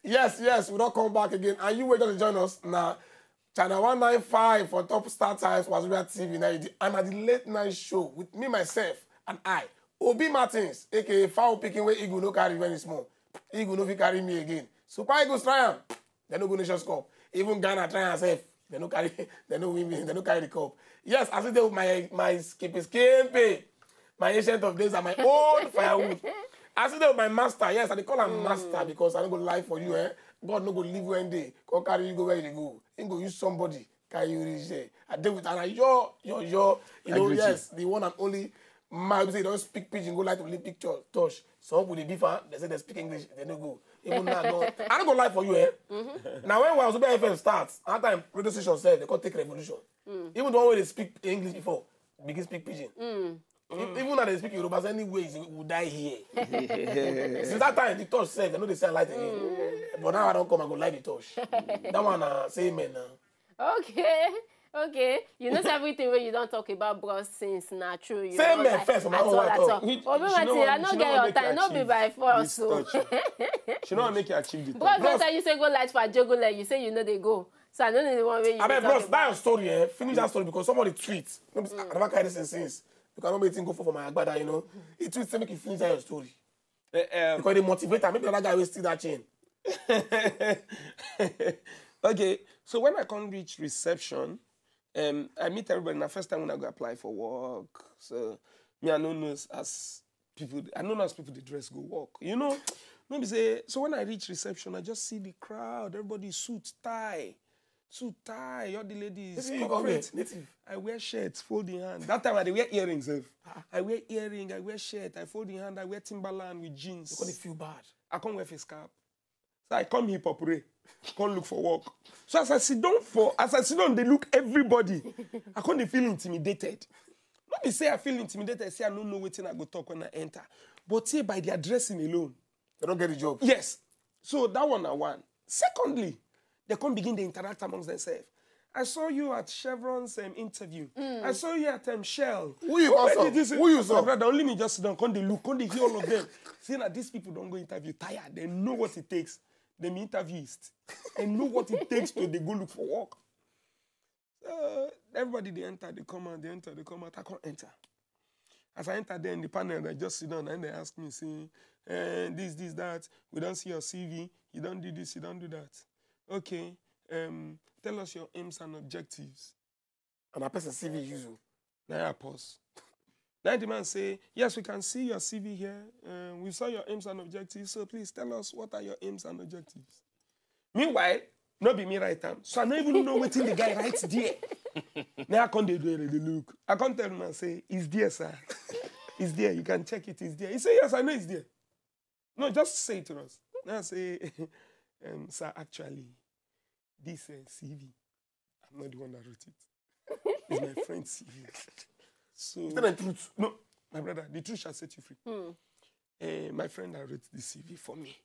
Yes, we don't come back again. And you were just to join us now. Channel 195 for Top Star Times, Wazobia TV, Naija. I'm at the late night show with me, myself, and I. Obi Martins, aka foul picking where Eagle no carry very small. Eagle no fit carry me again. Super Eagles try am. They no go Nations Cup. Even Ghana try herself. They no carry the cup. Yes, I sit there with my skippy, my ancient of days and my old firewood. I sit there with my master. Yes, I call him master because I don't go lie for you. God no go leave you one day. Come carry you go where you go. He go use somebody. Carry you reach there. I deal with and you know, yes, the one and only man say don't speak pidgin, go like to leave picture, touch. Some people they differ, they say they speak English, they don't go. Even now, I don't go lie for you, Now when Wazobia FM starts, after time radio station said they call take revolution. Even the one where they speak English before, begin speak pidgin. Even now they speak Yoruba, anyways, we will die here. Since that time, the touch said, they know they say light again. But now I don't come and go light the touch. That one, say amen now. Okay. You know everything where you don't talk about bros since now true. You say amen first, at all. I don't get your time, not be by force. So. She don't make you achieve the touch. Bros, you say go light for Jogole, you say you know they go. So I don't know the one where you I mean, bros, that story, finish that story because somebody tweets. I never carry this since. Because I don't make things go for my agbada, you know. He tweets to make you finish that your story. Because they motivate her. Maybe the other guy will steal that chain. Okay, so when I come reach reception, I meet everybody. The first time when I go apply for work, so me I know as people they dress go work. You know, maybe say so when I reach reception, I just see the crowd. Everybody suit tie. All the ladies. I wear shirts, fold in hand. That time I wear earrings. I wear earring, I wear shirt, I fold in hand, I wear Timberland with jeans. You can't feel bad. I can't wear face cap. So I come here pray. Can't look for work. So as I sit down, they look everybody. I can't feel intimidated. Not be say I feel intimidated, say I don't know what I go talk when I enter. But say by their dressing alone. They don't get the job. Yes. So that one I want. Secondly, they can't begin to interact amongst themselves. I saw you at Chevron's interview. I saw you at Shell. Who you saw? My brother, only me just sit down. Can't they look? Can't they hear all of them? See that these people don't go interview tired. They know what it takes. They me interviewists. They know what it takes to they go look for work. Everybody they enter, they come out, I can't enter. As I enter there in the panel, I just sit down and they ask me, say, this, that. We don't see your CV. You don't do this, you don't do that. Okay. Tell us your aims and objectives. And a person CV use you. Now I pause. Now the man say, yes, we can see your CV here. We saw your aims and objectives, so please tell us what are your aims and objectives. Meanwhile, not be me right time. So I don't even know what the guy writes there. Now I can't do it, the look. I can't tell him and say, it's there, sir. It's there, you can check it, it's there. He say, yes, I know it's there. No, just say it to us. Now I say, sir, actually, this CV, I'm not the one that wrote it. It's my friend's CV. So, is that the truth? No, my brother, the truth shall set you free. My friend that wrote the CV for me.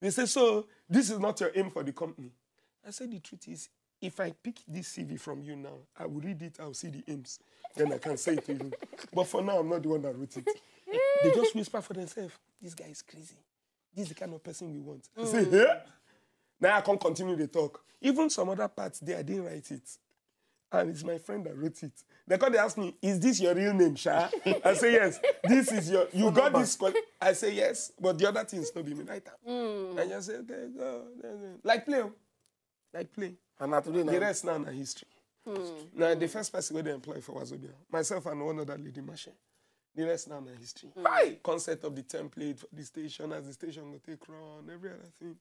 They say, so this is not your aim for the company. I said, the truth is, if I pick this CV from you now, I will read it, I will see the aims. Then I can say it to you. But for now, I'm not the one that wrote it. They just whisper for themselves, this guy is crazy. This is the kind of person we want. I say, yeah. Now I can't continue the talk. Even some other parts there, I didn't write it. And it's my friend that wrote it. They ask me, is this your real name, Sha? I say, yes. This is your, you got this. I say, yes. But the other things not be me right now. And I say, okay, go. Like play. And now today, the rest now is history. Now, the first person where they employ for Wazobia, myself and one other lady, Masha. The rest now is history. Concept of the template for the station, as the station will take run, every other thing.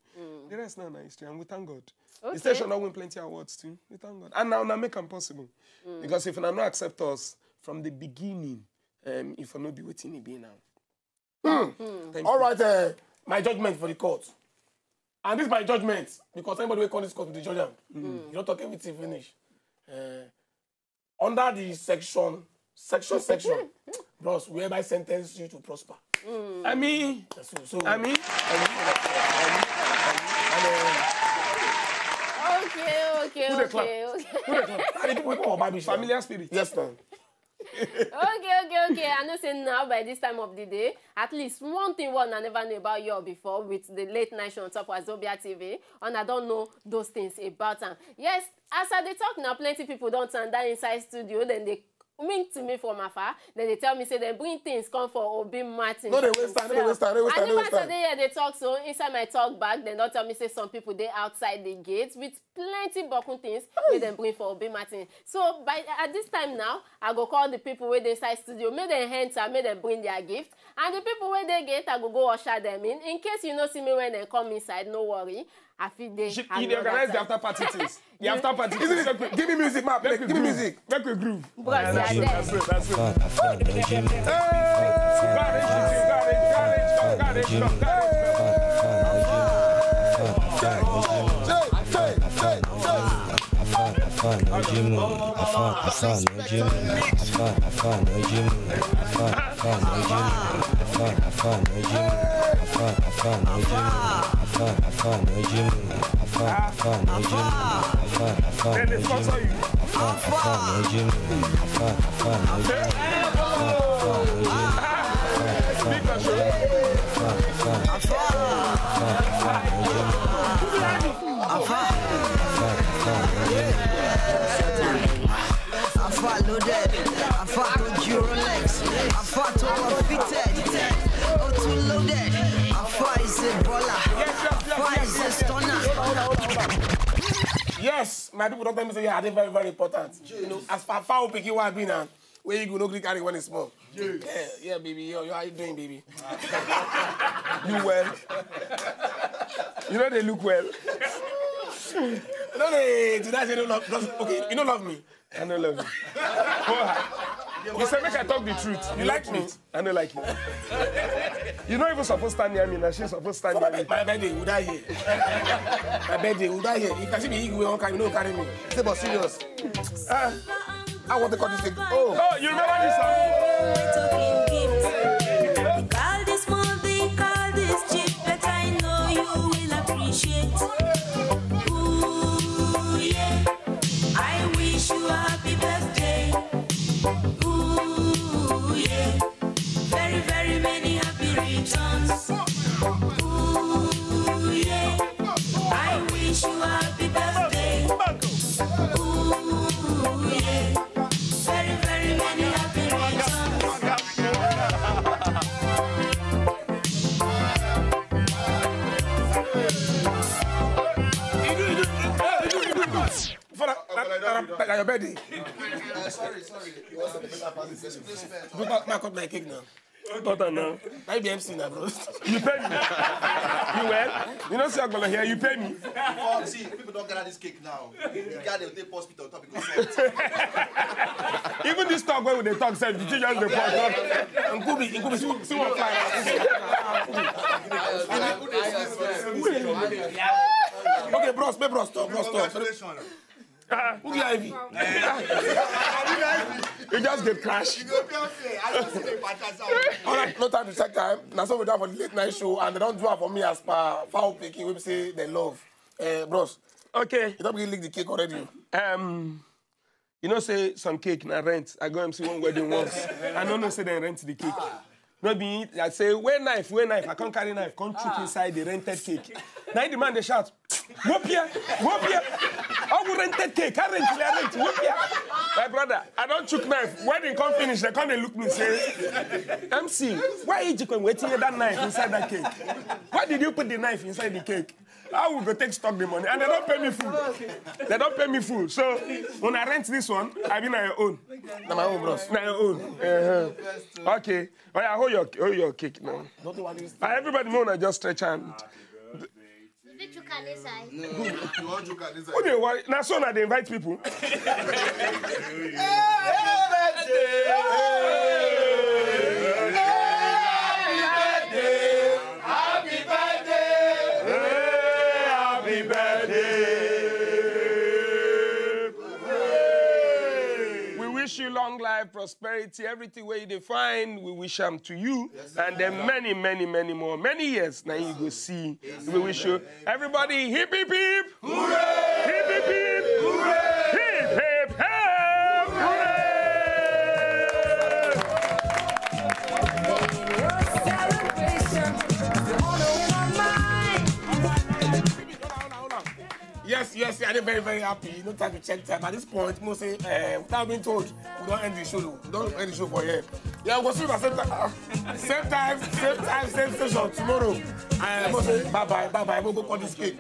The rest now is history, and we thank God. Okay. The station now win plenty of awards too. We thank God. And now make them possible. Because if you not accept us from the beginning, if you not be waiting, it be now. All right, my judgment for the court. And this is my judgment, because anybody will call this court with the judge. You don't talk everything finish. Under the section, bros, whereby sentence you to prosper. I mean, Okay. Who the clap? Familiar spirit. Yes, man. Okay. I know say now by this time of the day, at least one thing I never knew about you before with the late night show on top of Wazobia TV, and I don't know those things about them. Yes, as I dey talk now, plenty people don't stand that inside studio, then they wink to me from afar, then they tell me say they bring things come for Obi Martin. No, they waste time. They talk so inside my talk back, then don't tell me say some people they outside the gates with plenty bokun things we then bring for Obi Martin. So at this time now, I go call the people where they inside studio, make them enter, make them bring their gift, and the people where they get, I go usher them in case you know see me when they come inside, no worry. I feel they. You organize the after party things. The after party. Give me music, Mark. Give me music. Make a groove. That's it. Then they sponsor you. Yes, my people don't tell me say yeah, they're very, very important. You know, as far pick you want to be now, where you go no carry when it's small. Yeah, baby. Yo, how you doing, baby? You well? You know they look well. No, did I say no love? Okay, you don't love me. I don't love you. You said make I talk the truth. You like me? I don't like you. You're not even supposed to stand near me, now she's supposed to stand near me. My birthday, would I hear? My birthday, would I hear? If I see me, you won't carry me, no carry me. Say, but serious. I want to call this thing. Oh, you remember this song? Call this movie, call this cheap, but I know you will appreciate. Ooh, yeah. I wish you a happy birthday. Ooh, yeah. Very, very many happy returns. Ooh, yeah. I wish you a happy birthday. Ooh, yeah. Very, very many happy returns. Like your birthday. Sorry. I cut my cake now. Butter now. I be MC now, bro. You pay me. You well? You know, see I'm gonna hear you pay me. See, people don't gather this cake now. The guy they post it on top because Even this talk where they talk, said, did you just report? And Kubi, see what fly. Okay, bros, stop. Who get Ivy? You just get crashed. All right, no time to check time. Now, so we're done for the late night show, and they don't do it for me as per foul picking. We say they love. Bros. Okay. You don't really lick the cake already. You know, say some cake na rent. I go MC one wedding once. I don't know say they rent the cake. No be I say, where knife? I can't carry knife. Can't chook inside the rented cake. Now the man they shout, whoop here. I will rented cake. I rent, whoop here. My brother, I don't chook knife. Wedding come finish, they come they look me say, MC, why is you waiting that knife inside that cake? Why did you put the knife inside the cake? I will go take stock the money, and they don't pay me full. So when I rent this one, I be na your own. Na my own, bros. Na your own. Okay. Oh yeah, hold your cake now. Everybody know I just stretch hand. No, you want to at this side. Who they worry? Now so now they invite people. Wish you long life, prosperity, everything where you define, we wish them to you. Yes, and then many, many, many more. Many years now you go see. Yes, we wish you. Everybody, hip, hip, hip. Hooray! Hip, hip, hip. Hooray! Hip, hip, hip. Hooray! Hold on. Yes, I am very, very happy. No time to check time. At this point, we say, without being told, we don't end the show. We don't end the show for here. Yeah, we'll see you at same time, same station tomorrow. I must say bye-bye. We'll go for this cake.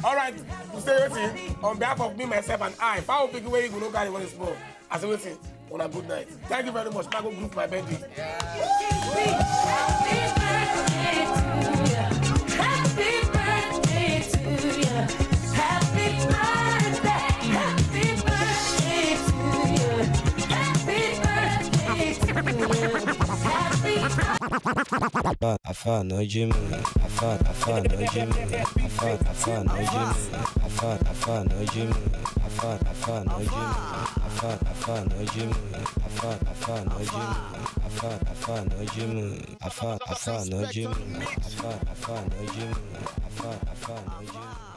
All right, to stay waiting, on behalf of me, myself, and I, if I will pick away, you will not carry one small. I say waiting, on a good night. Thank you very much. Now go group my birthday. Afa no Jim, afa no Jim, afa no Jim, afa no Jim, afa no Jim, afa no Jim, afa no Jim, afa no Jim, afa no Jim, afa no Jim, afa no Jim.